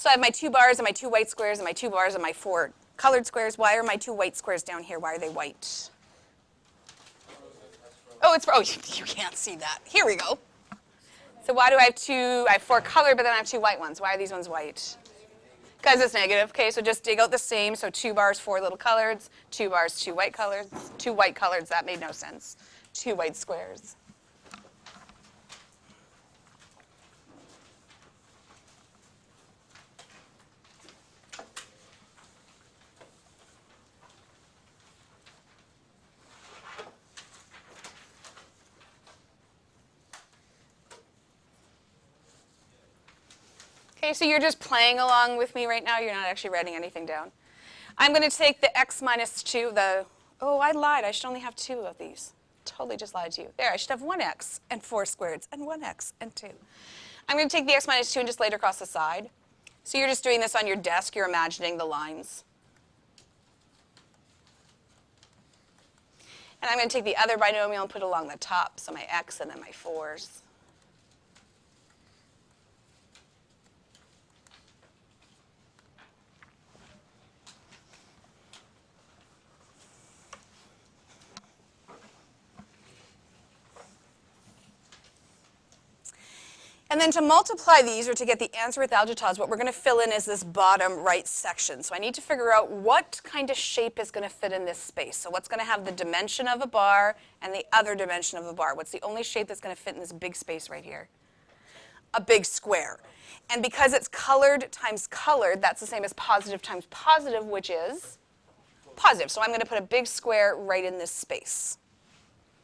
So I have my 2 bars and my 2 white squares and my 2 bars and my 4 colored squares. Why are my 2 white squares down here? Why are they white? Oh, it's, oh, you can't see that. Here we go. So why do I have 4 colored, but then I have 2 white ones? Why are these ones white? Because it's negative. Okay, so just dig out the same. So 2 bars, 4 little coloreds, 2 bars, 2 white coloreds, 2 white coloreds. That made no sense. 2 white squares. Okay, so you're just playing along with me right now. You're not actually writing anything down. I'm going to take the x minus 2, oh, I lied. I should only have 2 of these. Totally just lied to you. There, I should have 1x and 4 squareds and 1x and 2. I'm going to take the x minus 2 and just lay it across the side. So you're just doing this on your desk. You're imagining the lines. And I'm going to take the other binomial and put it along the top, so my x and then my 4s. And then to multiply these, or to get the answer with algebras, what we're going to fill in is this bottom right section. So I need to figure out what kind of shape is going to fit in this space. So what's going to have the dimension of a bar and the other dimension of a bar? What's the only shape that's going to fit in this big space right here? A big square. And because it's colored times colored, that's the same as positive times positive, which is positive. So I'm going to put a big square right in this space.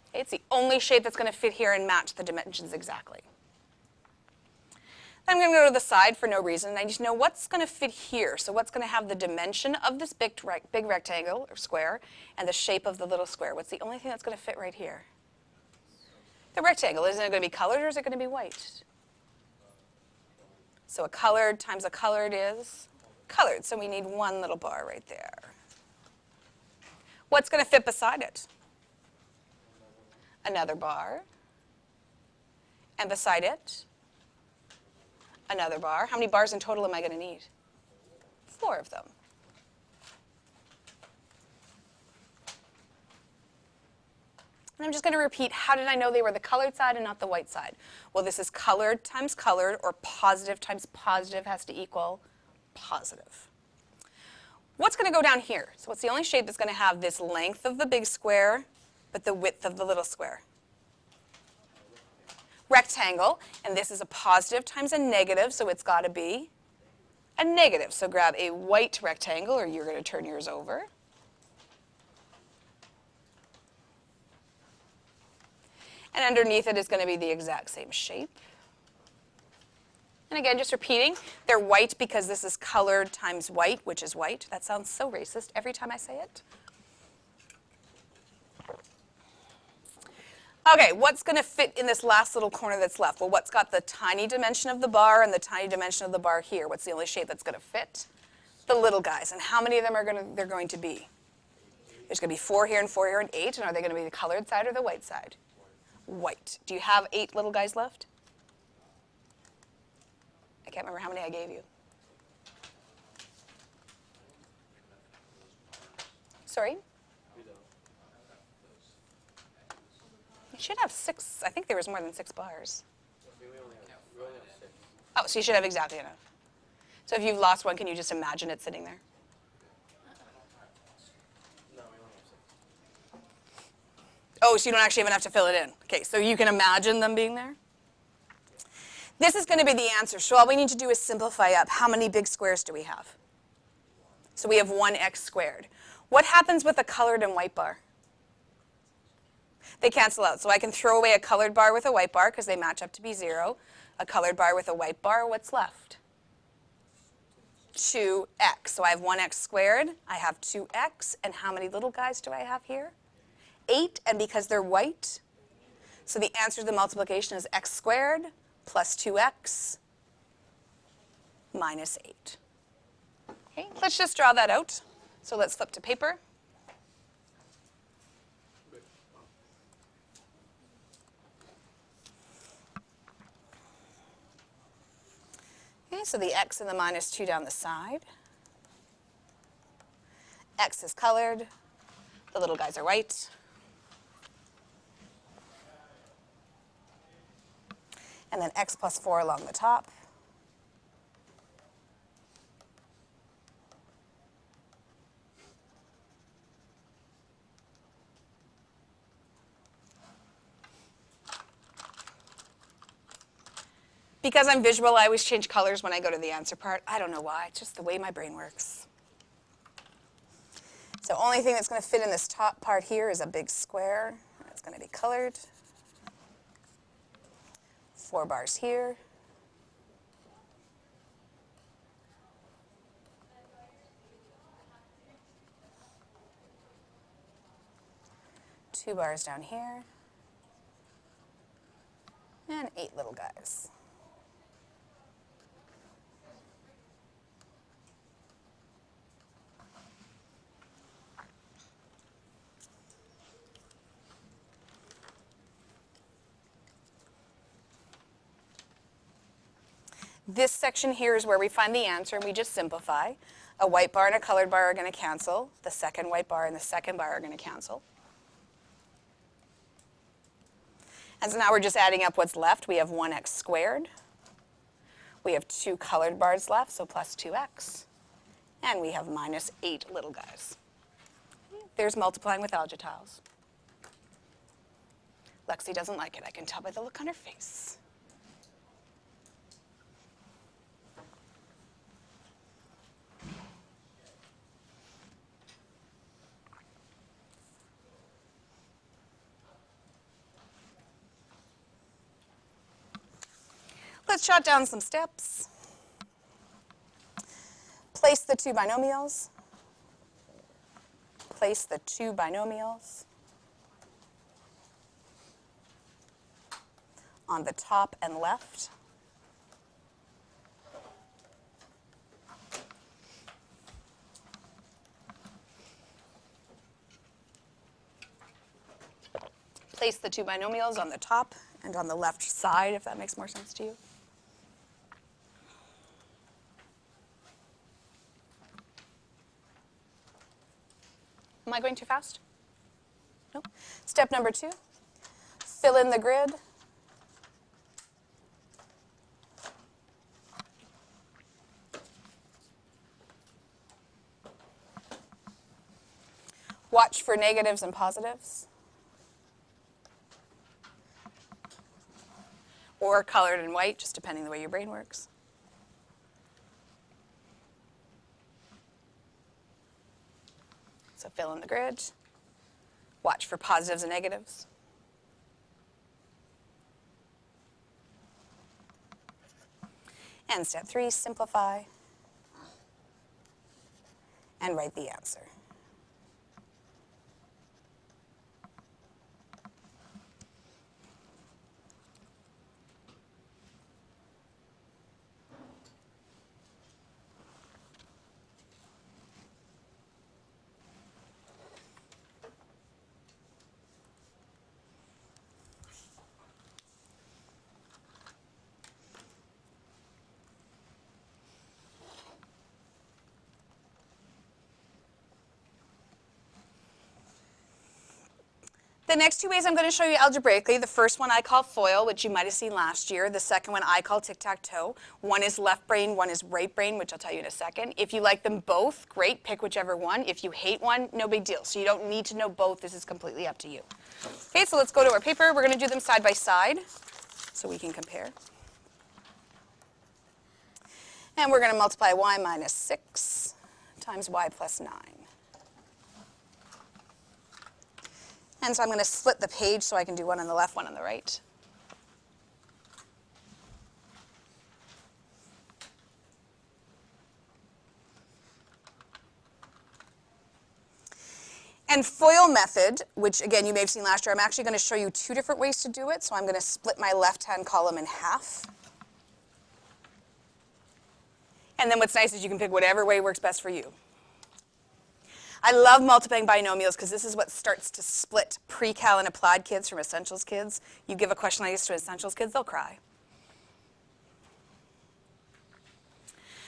Okay, it's the only shape that's going to fit here and match the dimensions exactly. I'm going to go to the side for no reason. I need to know what's going to fit here. So what's going to have the dimension of this big rectangle or square and the shape of the little square? What's the only thing that's going to fit right here? The rectangle. Isn't it going to be colored or is it going to be white? So a colored times a colored is colored. So we need 1 little bar right there. What's going to fit beside it? Another bar. And beside it? Another bar. How many bars in total am I going to need? 4 of them. And I'm just going to repeat, how did I know they were the colored side and not the white side? Well, this is colored times colored, or positive times positive has to equal positive. What's going to go down here? So what's the only shape that's going to have this length of the big square, but the width of the little square? Rectangle, and this is a positive times a negative, so it's got to be a negative. So grab a white rectangle, or you're going to turn yours over. And underneath it is going to be the exact same shape. And again, just repeating, they're white because this is colored times white, which is white. That sounds so racist every time I say it. Okay, what's going to fit in this last little corner that's left? Well, what's got the tiny dimension of the bar and the tiny dimension of the bar here? What's the only shape that's going to fit? The little guys. And how many of them are they're going to be? There's going to be 4 here and 4 here and 8. And are they going to be the colored side or the white side? White. Do you have 8 little guys left? I can't remember how many I gave you. Sorry? You should have 6. I think there was more than 6 bars. Oh, so you should have exactly enough. So if you've lost one, can you just imagine it sitting there? Oh, so you don't actually have enough to fill it in. Okay, so you can imagine them being there? This is going to be the answer. So all we need to do is simplify up. How many big squares do we have? So we have 1x squared. What happens with a colored and white bar? They cancel out. So I can throw away a colored bar with a white bar because they match up to be 0. A colored bar with a white bar, what's left? 2x. So I have 1x squared. I have 2x. And how many little guys do I have here? 8. And because they're white, so the answer to the multiplication is x squared plus 2x minus 8. Okay, let's just draw that out. So let's flip to paper. Okay, so the x and the minus 2 down the side. X is colored. The little guys are white. And then x plus 4 along the top. Because I'm visual, I always change colors when I go to the answer part. I don't know why, it's just the way my brain works. So only thing that's going to fit in this top part here is a big square. It's going to be colored. 4 bars here. Two bars down here. And 8 little guys. This section here is where we find the answer, and we just simplify. A white bar and a colored bar are going to cancel. The second white bar and the second bar are going to cancel. And so now we're just adding up what's left. We have 1x squared. We have 2 colored bars left, so plus 2x. And we have minus 8 little guys. There's multiplying with algae tiles. Lexi doesn't like it. I can tell by the look on her face. Let's jot down some steps. Place the 2 binomials. Place the 2 binomials on the top and left. Place the 2 binomials on the top and on the left side, if that makes more sense to you. Am I going too fast? No. Step number 2, fill in the grid. Watch for negatives and positives. Or colored and white, just depending the way your brain works. So fill in the grid. Watch for positives and negatives. And step 3, simplify and write the answer. The next 2 ways I'm going to show you algebraically. The first one I call FOIL, which you might have seen last year. The second one I call tic-tac-toe. One is left brain, one is right brain, which I'll tell you in a second. If you like them both, great, pick whichever one. If you hate one, no big deal. So you don't need to know both. This is completely up to you. Okay, so let's go to our paper. We're going to do them side by side so we can compare. And we're going to multiply y minus 6 times y plus 9. And so I'm going to split the page so I can do one on the left, one on the right. And FOIL method, which again you may have seen last year, I'm actually going to show you 2 different ways to do it. So I'm going to split my left-hand column in half. And then what's nice is you can pick whatever way works best for you. I love multiplying binomials because this is what starts to split pre-cal and applied kids from essentials kids. You give a question like this to essentials kids, they'll cry.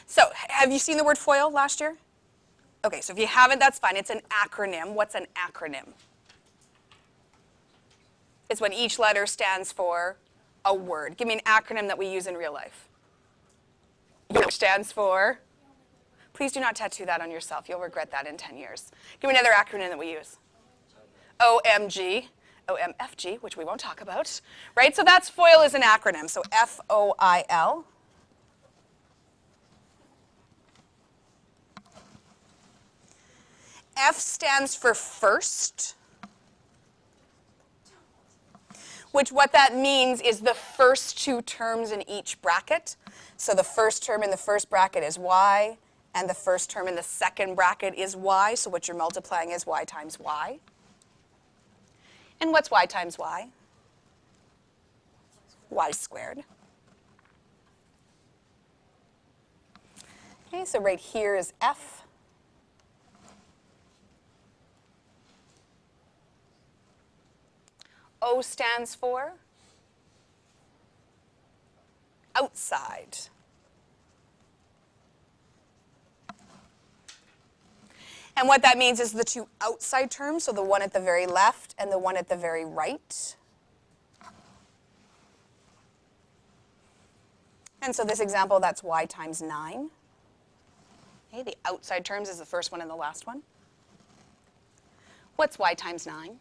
So have you seen the word FOIL last year? Okay, so if you haven't, that's fine. It's an acronym. What's an acronym? It's when each letter stands for a word. Give me an acronym that we use in real life. Which stands for? Please do not tattoo that on yourself. You'll regret that in 10 years. Give me another acronym that we use. OMG, OMFG, which we won't talk about, right? So that's FOIL is an acronym. So FOIL. F stands for first, which what that means is the first two terms in each bracket. So the first term in the first bracket is y, and the first term in the second bracket is y. So what you're multiplying is y times y. And what's y times y? Y squared. Okay, so right here is F. O stands for outside. And what that means is the two outside terms, so the one at the very left and the one at the very right. And so this example, that's y times 9. Okay, the outside terms is the first one and the last one. What's y times 9?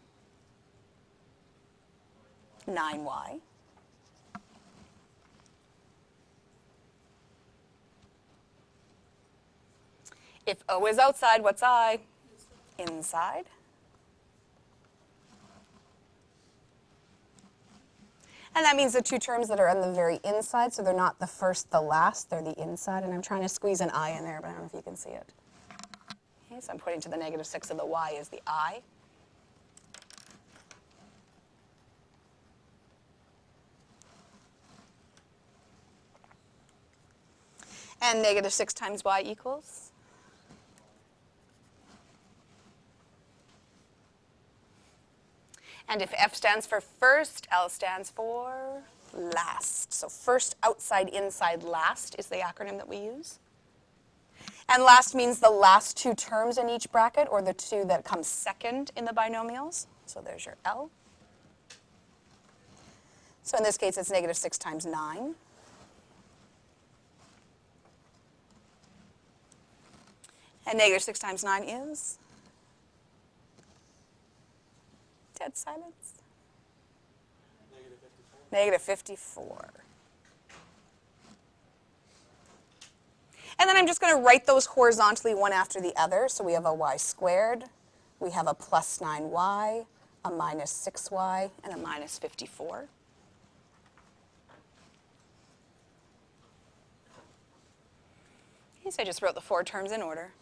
9y. If O is outside, what's I? Inside. And that means the two terms that are on the very inside, so they're not the first, the last, they're the inside. And I'm trying to squeeze an I in there, but I don't know if you can see it. Okay, so I'm pointing to the -6 of the y as the I. And -6 times y equals? And if F stands for first, L stands for last. So first, outside, inside, last is the acronym that we use. And last means the last two terms in each bracket, or the two that come second in the binomials. So there's your L. So in this case, it's -6 times 9. And -6 times 9 is? Dead silence. -54. And then I'm just going to write those horizontally one after the other. So we have a y squared, we have a plus 9y, a minus 6y, and a minus 54. Okay, so I just wrote the four terms in order.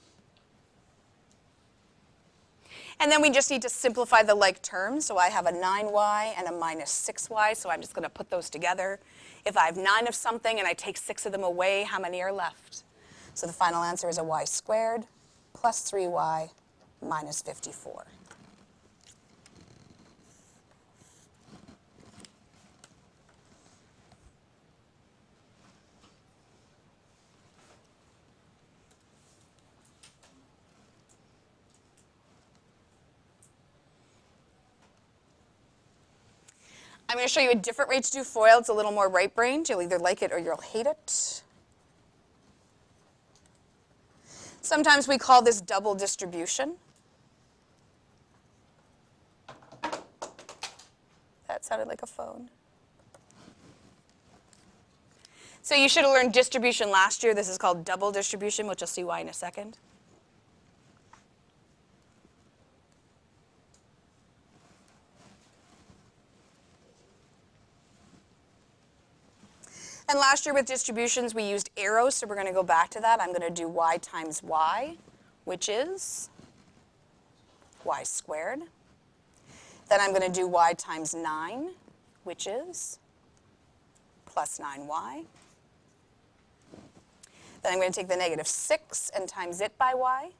And then we just need to simplify the like terms. So I have a 9y and a minus 6y, so I'm just going to put those together. If I have 9 of something and I take 6 of them away, how many are left? So the final answer is a y squared plus 3y minus 54. I'm going to show you a different way to do FOIL. It's a little more right-brained. You'll either like it or you'll hate it. Sometimes we call this double distribution. That sounded like a phone. So you should have learned distribution last year. This is called double distribution, which you'll see why in a second. And last year with distributions, we used arrows, so we're going to go back to that. I'm going to do y times y, which is y squared. Then I'm going to do y times 9, which is plus 9y. Then I'm going to take the -6 and times it by y.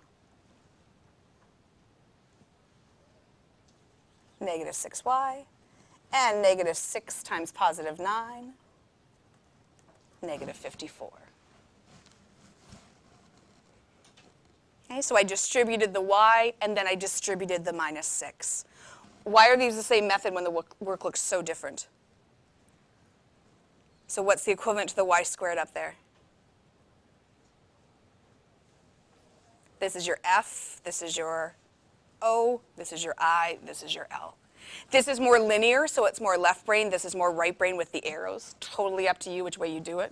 -6y. And -6 times positive 9. -54. Okay, so I distributed the y, and then I distributed the minus 6. Why are these the same method when the work looks so different? So what's the equivalent to the y squared up there? This is your F, this is your O, this is your I, this is your L. This is more linear, so it's more left brain. This is more right brain with the arrows. Totally up to you which way you do it.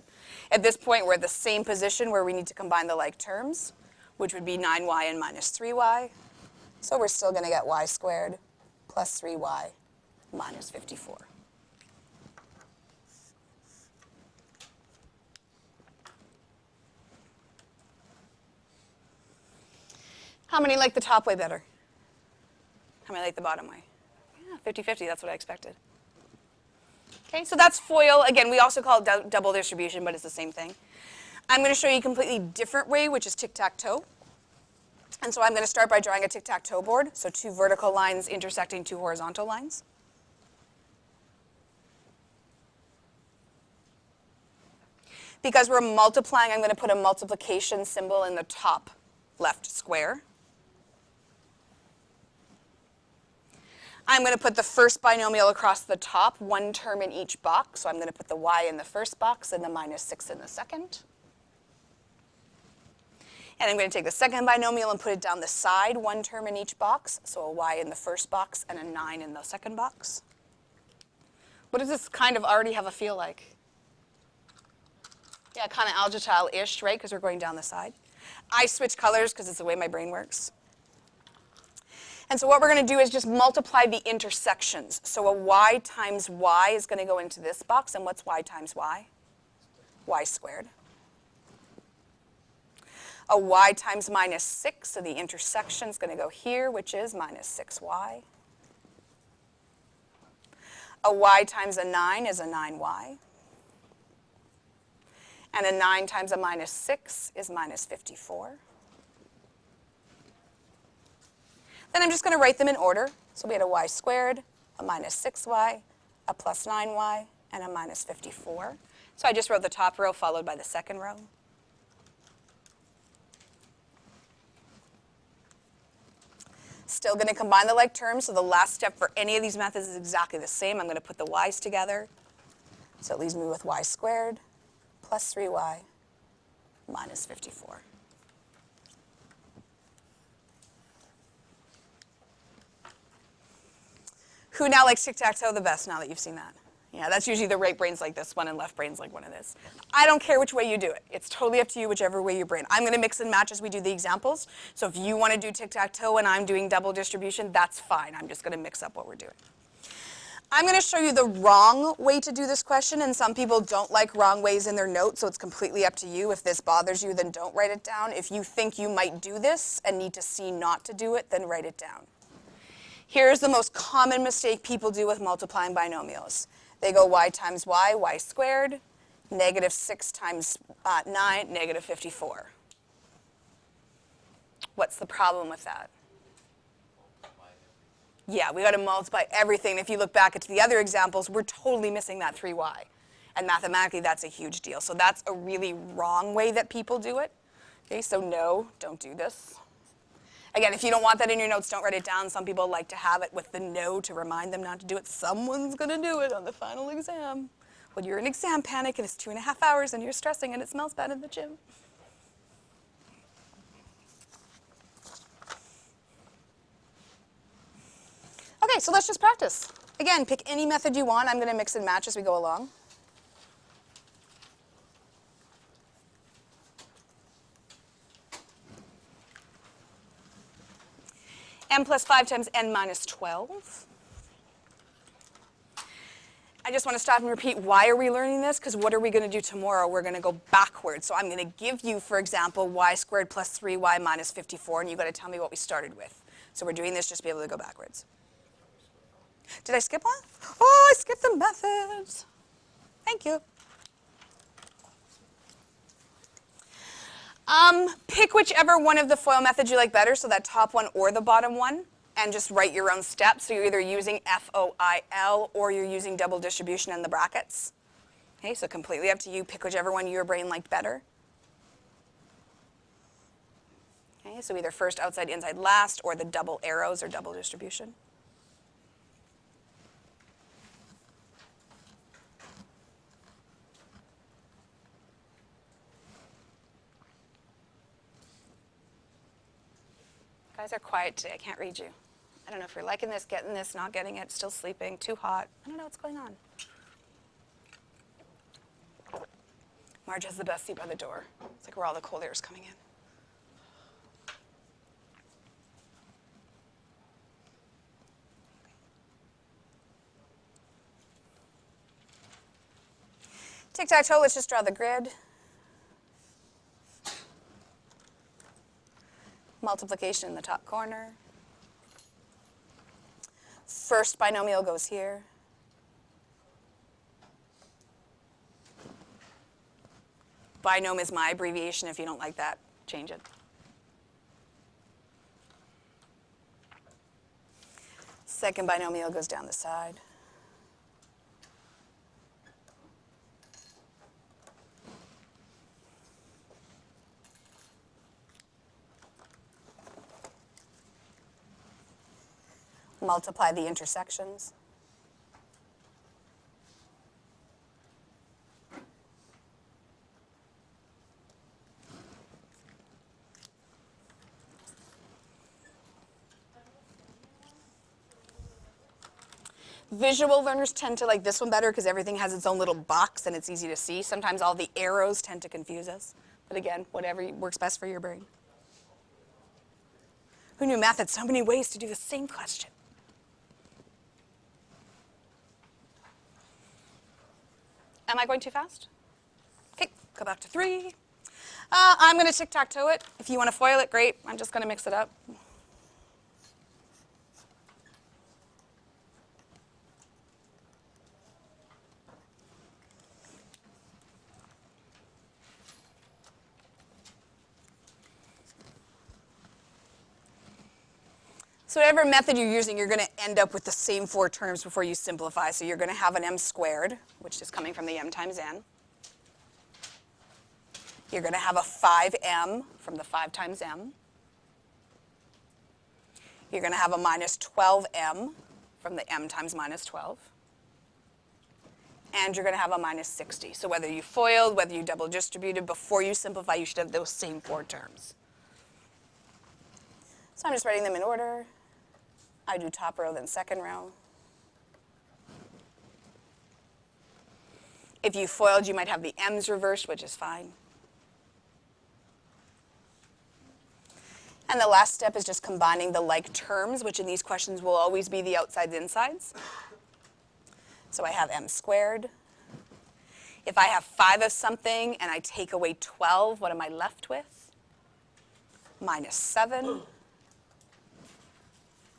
At this point, we're at the same position where we need to combine the like terms, which would be 9y and minus 3y. So we're still going to get y squared plus 3y minus 54. How many like the top way better? How many like the bottom way? Yeah, 50-50, that's what I expected. Okay, so that's FOIL. Again, we also call it double distribution, but it's the same thing. I'm going to show you a completely different way, which is tic-tac-toe. And so I'm going to start by drawing a tic-tac-toe board, so 2 vertical lines intersecting 2 horizontal lines. Because we're multiplying, I'm going to put a multiplication symbol in the top left square. I'm going to put the first binomial across the top, 1 term in each box. So I'm going to put the y in the first box and the minus 6 in the second. And I'm going to take the second binomial and put it down the side, 1 term in each box. So a y in the first box and a 9 in the second box. What does this kind of already have a feel like? Yeah, kind of algebra-ish, right? Because we're going down the side. I switch colors because it's the way my brain works. And so what we're going to do is just multiply the intersections. So a y times y is going to go into this box. And what's y times y? Y squared. A y times minus 6, so the intersection is going to go here, which is minus 6y. A y times a 9 is a 9y. And a 9 times a minus 6 is minus 54. Then I'm just going to write them in order. So we had a y squared, a minus 6y, a plus 9y, and a minus 54. So I just wrote the top row followed by the second row. Still going to combine the like terms, so the last step for any of these methods is exactly the same. I'm going to put the y's together. So it leaves me with y squared plus 3y minus 54. Who now likes tic-tac-toe the best now that you've seen that? Yeah, that's usually the right brain's like this one and left brain's like one of this. I don't care which way you do it. It's totally up to you, whichever way your brain. I'm going to mix and match as we do the examples. So if you want to do tic-tac-toe and I'm doing double distribution, that's fine. I'm just going to mix up what we're doing. I'm going to show you the wrong way to do this question, and some people don't like wrong ways in their notes, so it's completely up to you. If this bothers you, then don't write it down. If you think you might do this and need to see not to do it, then write it down. Here's the most common mistake people do with multiplying binomials. They go y times y squared, negative 6 times 9, negative 54. What's the problem with that? Yeah, we got to multiply everything. If you look back at the other examples, we're totally missing that 3y. And mathematically, that's a huge deal. So that's a really wrong way that people do it. Okay, so no, don't do this. Again, if you don't want that in your notes, don't write it down. Some people like to have it with the no to remind them not to do it. Someone's going to do it on the final exam. When you're in exam panic and it's 2.5 hours and you're stressing and it smells bad in the gym. Okay, so let's just practice. Again, pick any method you want. I'm going to mix and match as we go along. n plus 5 times n minus 12. I just want to stop and repeat, why are we learning this? Because what are we going to do tomorrow? We're going to go backwards. So I'm going to give you, for example, y squared plus 3y minus 54, and you've got to tell me what we started with. So we're doing this just to be able to go backwards. Did I skip one? Oh, I skipped the methods. Thank you. Pick whichever one of the FOIL methods you like better, so that top one or the bottom one, and just write your own steps. So you're either using FOIL or you're using double distribution in the brackets. Okay, so completely up to you. Pick whichever one your brain liked better. Okay. Okay, so either first, outside, inside, last, or the double arrows or double distribution. Guys are quiet today. I can't read you. I don't know if you're liking this, getting this, not getting it, still sleeping, too hot. I don't know what's going on. Marge has the best seat by the door. It's like where all the cold air is coming in. Tic-tac-toe, let's just draw the grid. Multiplication in the top corner. First binomial goes here. Binom is my abbreviation. If you don't like that, change it. Second binomial goes down the side. Multiply the intersections. Visual learners tend to like this one better because everything has its own little box and it's easy to see. Sometimes all the arrows tend to confuse us. But again, whatever works best for your brain. Who knew math had so many ways to do the same question? Am I going too fast? Okay, go back to 3. I'm going to tic-tac-toe it. If you want to foil it, great. I'm just going to mix it up. So whatever method you're using, you're going to end up with the same 4 terms before you simplify. So you're going to have an m squared, which is coming from the m times n. You're going to have a 5m from the 5 times m. You're going to have a minus 12m from the m times minus 12. And you're going to have a minus 60. So whether you foiled, whether you double distributed, before you simplify, you should have those same 4 terms. So I'm just writing them in order. I do top row, then second row. If you foiled, you might have the m's reversed, which is fine. And the last step is just combining the like terms, which in these questions will always be the outsides and insides. So I have m squared. If I have 5 of something and I take away 12, what am I left with? Minus 7.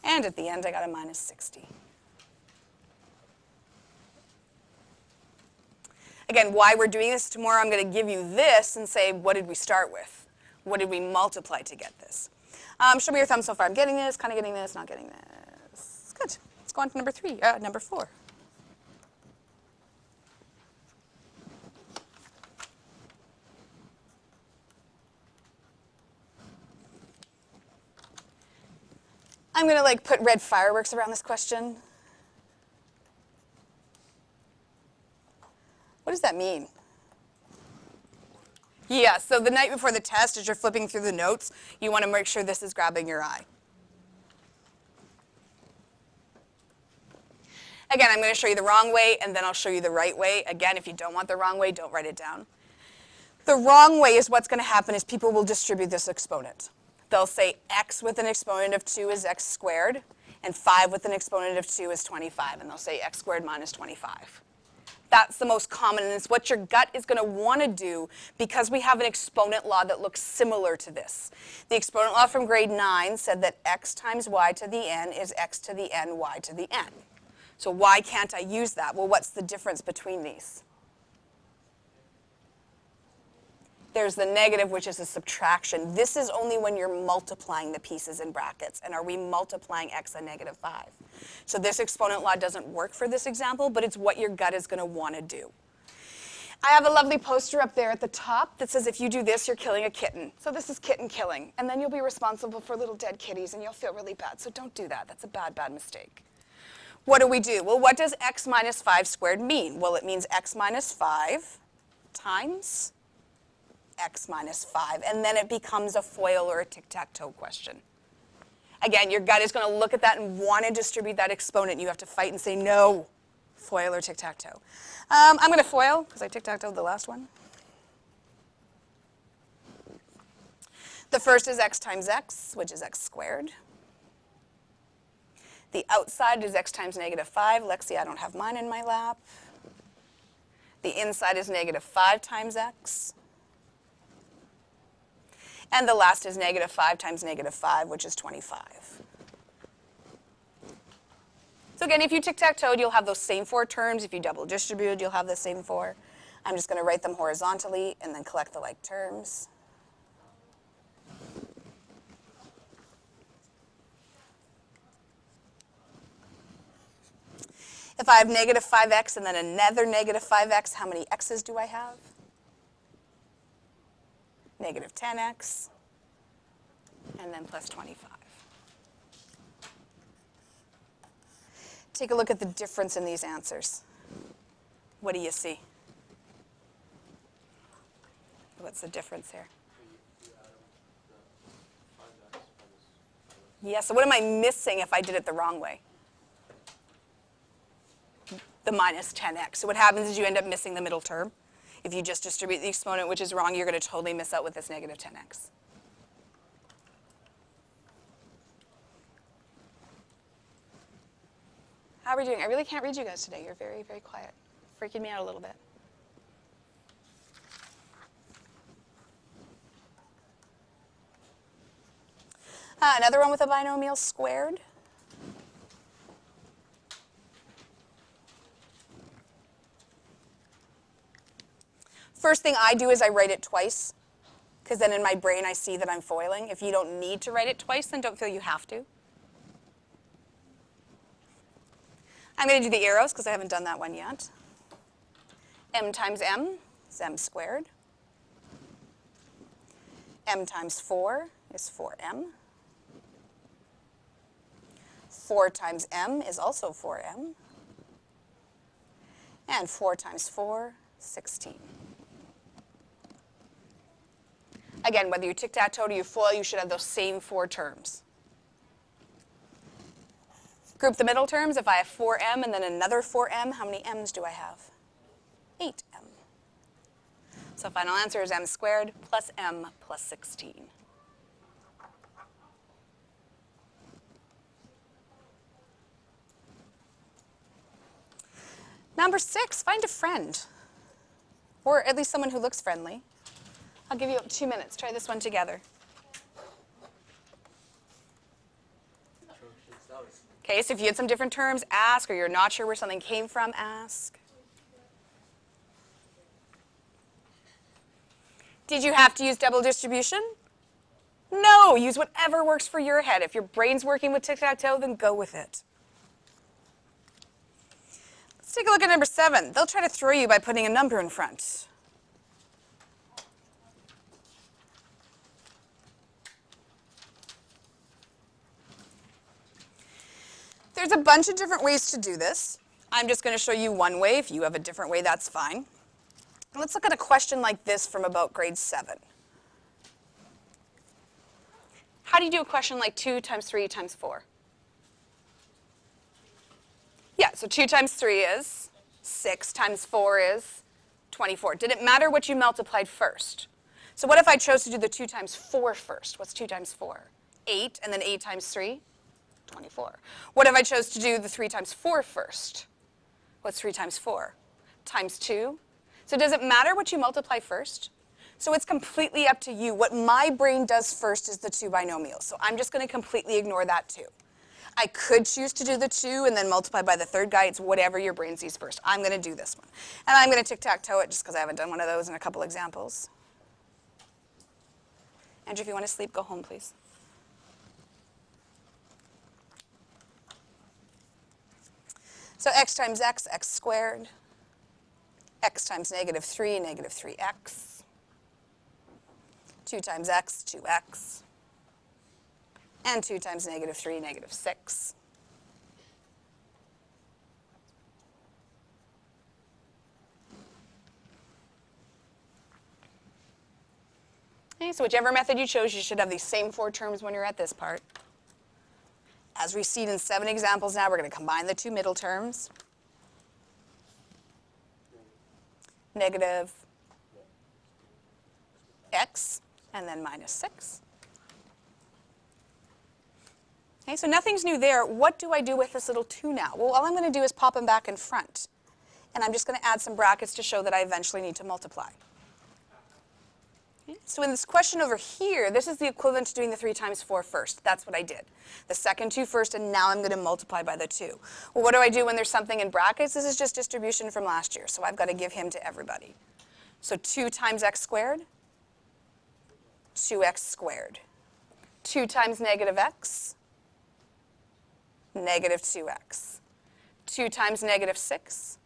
And at the end, I got a minus 60. Again, why we're doing this tomorrow, I'm going to give you this and say, what did we start with? What did we multiply to get this? Show me your thumb so far. I'm getting this, kind of getting this, not getting this. Good. Let's go on to number 4. I'm going to put red fireworks around this question. What does that mean? Yeah, so the night before the test, as you're flipping through the notes, you want to make sure this is grabbing your eye. Again, I'm going to show you the wrong way, and then I'll show you the right way. Again, if you don't want the wrong way, don't write it down. The wrong way is what's going to happen is people will distribute this exponent. They'll say x with an exponent of 2 is x squared, and 5 with an exponent of 2 is 25, and they'll say x squared minus 25. That's the most common, and it's what your gut is going to want to do because we have an exponent law that looks similar to this. The exponent law from grade 9 said that x times y to the n is x to the n, y to the n. So why can't I use that? Well, what's the difference between these? There's the negative, which is a subtraction. This is only when you're multiplying the pieces in brackets. And are we multiplying x and negative 5? So this exponent law doesn't work for this example, but it's what your gut is going to want to do. I have a lovely poster up there at the top that says if you do this, you're killing a kitten. So this is kitten killing. And then you'll be responsible for little dead kitties and you'll feel really bad. So don't do that. That's a bad, bad mistake. What do we do? Well, what does x minus 5 squared mean? Well, it means x minus 5 times x minus 5. And then it becomes a FOIL or a tic-tac-toe question. Again, your gut is going to look at that and want to distribute that exponent. You have to fight and say no. FOIL or tic-tac-toe. I'm going to FOIL because I tic-tac-toed the last one. The first is x times x, which is x squared. The outside is x times negative 5. Lexi, I don't have mine in my lap. The inside is negative 5 times x. And the last is negative 5 times negative 5, which is 25. So again, if you tic-tac-toed, you'll have those same 4 terms. If you double distributed, you'll have the same 4. I'm just going to write them horizontally and then collect the like terms. If I have negative 5x and then another negative 5x, how many x's do I have? Negative 10x, and then plus 25. Take a look at the difference in these answers. What do you see? What's the difference here? Yeah, so what am I missing if I did it the wrong way? The minus 10x. So what happens is you end up missing the middle term. If you just distribute the exponent, which is wrong, you're going to totally miss out with this negative 10x. How are we doing? I really can't read you guys today. You're very, very quiet. Freaking me out a little bit. Another one with a binomial squared. First thing I do is I write it twice, because then in my brain I see that I'm foiling. If you don't need to write it twice, then don't feel you have to. I'm going to do the arrows because I haven't done that one yet. M times m is m squared. M times 4 is 4m. 4 times m is also 4m. And 4 times 4, 16. Again, whether you tic-tac-toe or you FOIL, you should have those same 4 terms. Group the middle terms. If I have 4m and then another 4m, how many m's do I have? 8m. So final answer is m squared plus m plus 16. Number 6, find a friend, or at least someone who looks friendly. I'll give you 2 minutes. Try this one together. Okay, so if you had some different terms, ask, or you're not sure where something came from, ask. Did you have to use double distribution? No, use whatever works for your head. If your brain's working with tic-tac-toe, then go with it. Let's take a look at number 7. They'll try to throw you by putting a number in front. There's a bunch of different ways to do this. I'm just going to show you one way. If you have a different way, that's fine. Let's look at a question like this from about grade 7. How do you do a question like 2 times 3 times 4? Yeah, so 2 times 3 is 6 times 4 is 24. Did it matter what you multiplied first? So what if I chose to do the 2 times 4 first? What's 2 times 4? 8, and then 8 times 3? 24. What if I chose to do the 3 times 4 first? What's 3 times 4? Times 2. So does it matter what you multiply first? So it's completely up to you. What my brain does first is the 2 binomials. So I'm just going to completely ignore that 2. I could choose to do the 2 and then multiply by the third guy. It's whatever your brain sees first. I'm going to do this one. And I'm going to tic-tac-toe it just because I haven't done one of those in a couple examples. Andrew, if you want to sleep, go home, please. So x times x, x squared. x times negative 3, negative 3x. 2 times x, 2x. And 2 times negative 3, negative 6. Okay, so whichever method you chose, you should have these same 4 terms when you're at this part. As we've seen in 7 examples now, we're going to combine the 2 middle terms. Negative x, and then minus 6. Okay, so nothing's new there. What do I do with this little 2 now? Well, all I'm going to do is pop them back in front. And I'm just going to add some brackets to show that I eventually need to multiply. Okay, so in this question over here, this is the equivalent to doing the 3 times 4 first. That's what I did. The second 2 first, and now I'm going to multiply by the 2. Well, what do I do when there's something in brackets? This is just distribution from last year, so I've got to give him to everybody. So 2 times x squared, 2x squared. 2 times negative x, negative 2x. 2 times negative 6,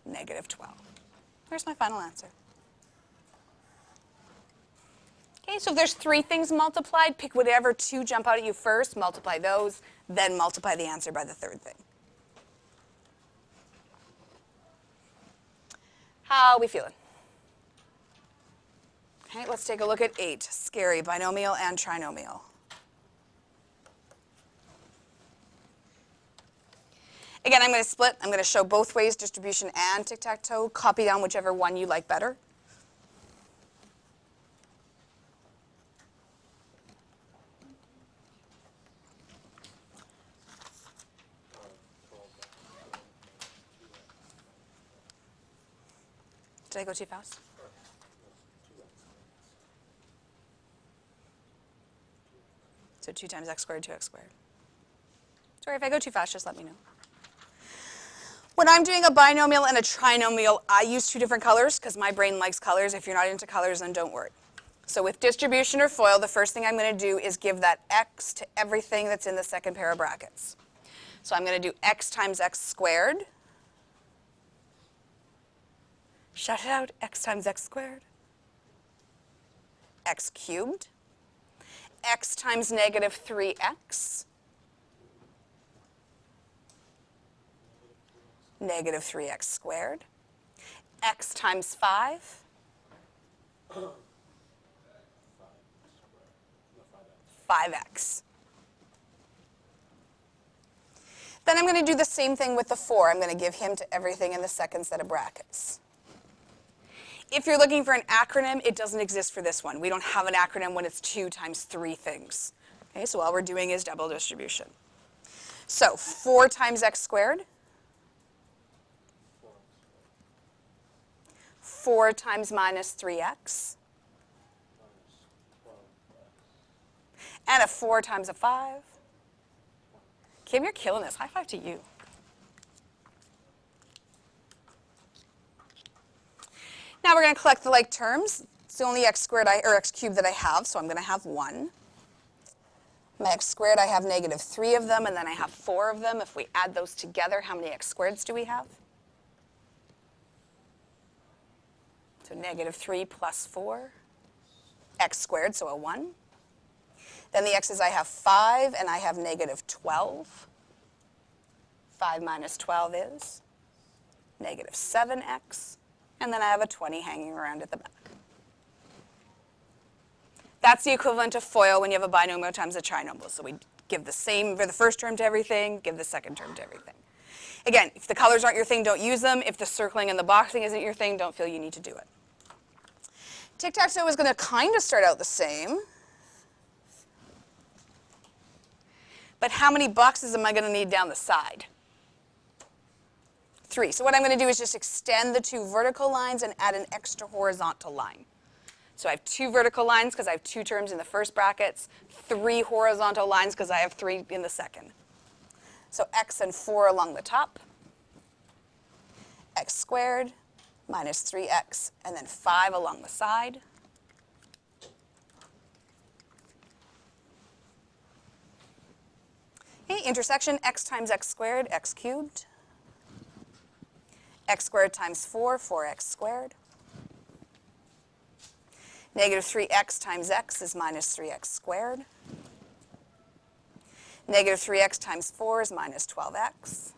negative 12. There's my final answer. Okay, so if there's 3 things multiplied, pick whatever 2 jump out at you first, multiply those, then multiply the answer by the 3rd thing. How are we feeling? Okay, let's take a look at 8. Scary, binomial and trinomial. Again, I'm going to split. I'm going to show both ways, distribution and tic-tac-toe. Copy down whichever one you like better. Did I go too fast? So 2 times x squared, 2x squared. Sorry, if I go too fast, just let me know. When I'm doing a binomial and a trinomial, I use 2 different colors because my brain likes colors. If you're not into colors, then don't worry. So with distribution or FOIL, the first thing I'm going to do is give that x to everything that's in the second pair of brackets. So I'm going to do x times x squared. Shout it out, x times x squared. X cubed. X times negative 3x. Negative 3x squared. X times 5. 5x. Then I'm going to do the same thing with the 4. I'm going to give him to everything in the second set of brackets. If you're looking for an acronym, it doesn't exist for this one. We don't have an acronym when it's 2 times 3 things. Okay, so all we're doing is double distribution. So 4 times x squared. 4 times minus 3x. And a 4 times a 5. Kim, you're killing this. High five to you. Now we're going to collect the like terms. It's the only x squared or x cubed that I have, so I'm going to have 1. My x squared, I have negative 3 of them, and then I have 4 of them. If we add those together, how many x squareds do we have? So negative 3 plus 4, x squared, so a 1. Then the x's, I have 5, and I have negative 12. 5 minus 12 is negative 7x. And then I have a 20 hanging around at the back. That's the equivalent of FOIL when you have a binomial times a trinomial. So we give the same for the first term to everything, give the second term to everything. Again, if the colors aren't your thing, don't use them. If the circling and the boxing isn't your thing, don't feel you need to do it. Tic-tac-toe is going to kind of start out the same. But how many boxes am I going to need down the side? 3. So what I'm going to do is just extend the 2 vertical lines and add an extra horizontal line. So I have 2 vertical lines because I have 2 terms in the first brackets, 3 horizontal lines because I have 3 in the second. So x and 4 along the top, x squared minus 3x, and then 5 along the side. Okay, intersection, x times x squared, x cubed. X squared times 4, 4x squared. Negative 3x times x is minus 3x squared. Negative 3x times 4 is minus 12x.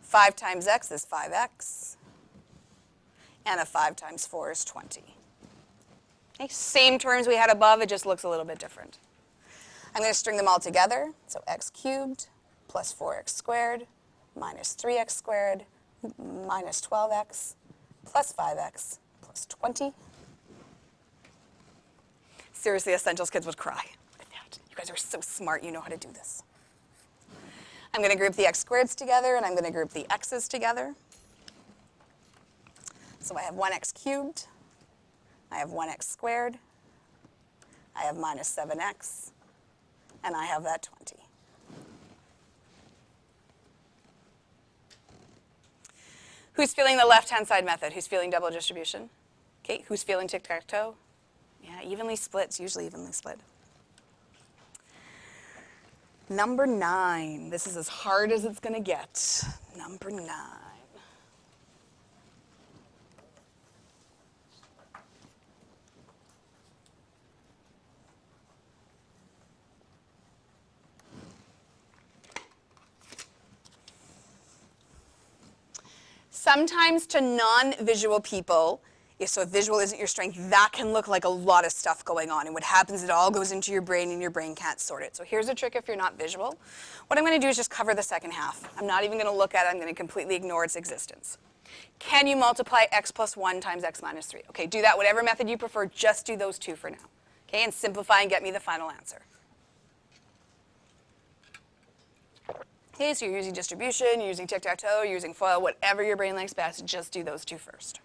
5 times x is 5x. And a 5 times 4 is 20. Okay, same terms we had above, it just looks a little bit different. I'm going to string them all together. So x cubed plus 4x squared minus 3x squared minus 12x plus 5x plus 20. Seriously, Essentials kids would cry. Look at that. You guys are so smart. You know how to do this. I'm going to group the x squareds together, and I'm going to group the x's together. So I have 1x cubed. I have 1x squared. I have minus 7x. And I have that 20. Who's feeling the left-hand side method? Who's feeling double distribution? Okay, who's feeling tic-tac-toe? Yeah, evenly split. It's usually evenly split. Number 9. This is as hard as it's going to get. Number 9. Sometimes to non-visual people, so if visual isn't your strength, that can look like a lot of stuff going on. And what happens, it all goes into your brain and your brain can't sort it. So here's a trick if you're not visual. What I'm going to do is just cover the second half. I'm not even going to look at it. I'm going to completely ignore its existence. Can you multiply x plus 1 times x minus 3? Okay, do that whatever method you prefer. Just do those two for now. Okay, and simplify and get me the final answer. Okay, so you're using distribution, you're using tic-tac-toe, you're using FOIL, whatever your brain likes best, just do those two first.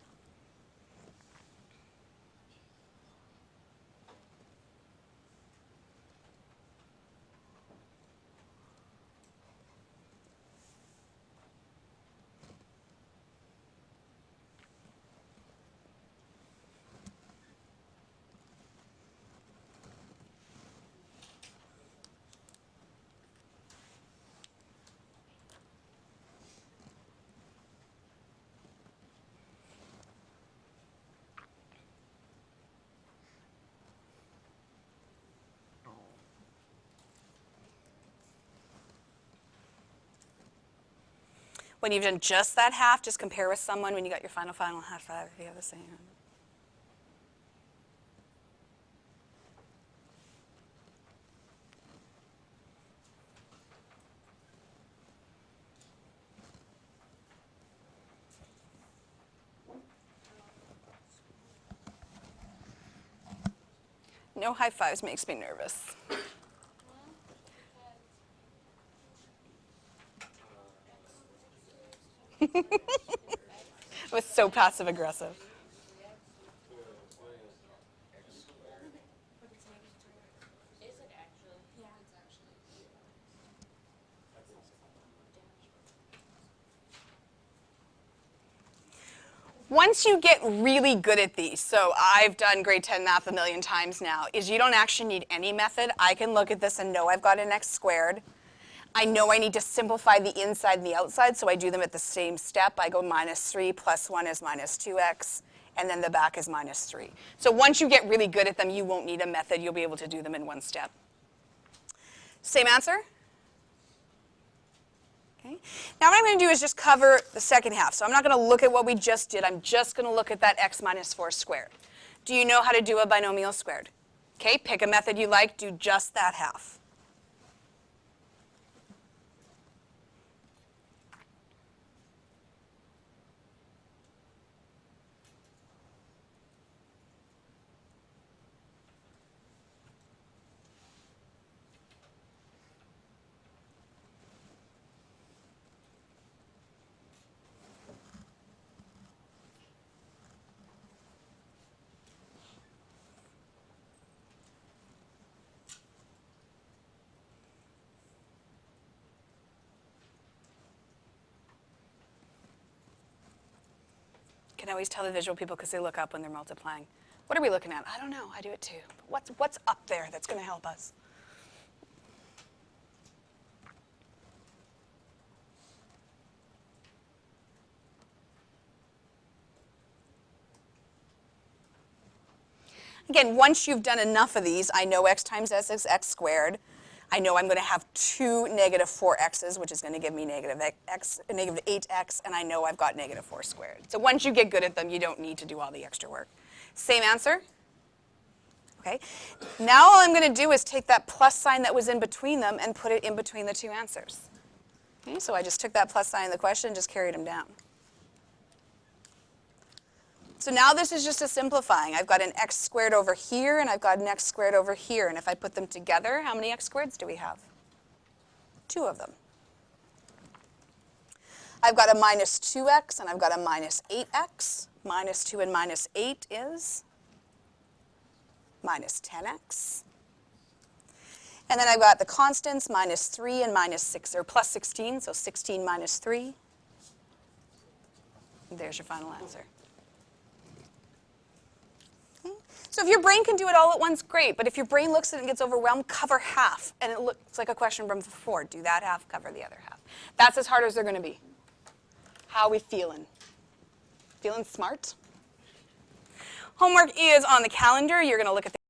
When you've done just that half, just compare with someone when you got your final half five if you have the same. No high fives makes me nervous. It was so passive aggressive. Once you get really good at these, so I've done grade 10 math a million times now, is you don't actually need any method. I can look at this and know I've got an x squared. I know I need to simplify the inside and the outside, so I do them at the same step. I go minus 3 plus 1 is minus 2x, and then the back is minus 3. So once you get really good at them, you won't need a method. You'll be able to do them in one step. Same answer? Okay. Now what I'm going to do is just cover the second half. So I'm not going to look at what we just did. I'm just going to look at that x minus 4 squared. Do you know how to do a binomial squared? Okay, pick a method you like. Do just that half. Can always tell the visual people because they look up when they're multiplying. What are we looking at? I don't know. I do it too. But what's up there that's going to help us? Again, once you've done enough of these, I know x times s is x squared. I know I'm going to have two negative 4x's, which is going to give me negative 8x, and I know I've got negative 4 squared. So once you get good at them, you don't need to do all the extra work. Same answer? Okay. Now all I'm going to do is take that plus sign that was in between them and put it in between the two answers. Okay, so I just took that plus sign in the question and just carried them down. So now this is just a simplifying. I've got an x squared over here, and I've got an x squared over here. And if I put them together, how many x squareds do we have? 2 of them. I've got a minus 2x, and I've got a minus 8x. Minus 2 and minus 8 is minus 10x. And then I've got the constants, minus 3 and minus 6, or plus 16, so 16 minus 3. There's your final answer. So if your brain can do it all at once, great. But if your brain looks at it and gets overwhelmed, cover half. And it looks like a question from before. Do that half, cover the other half. That's as hard as they're going to be. How are we feeling? Feeling smart? Homework is on the calendar. You're going to look at the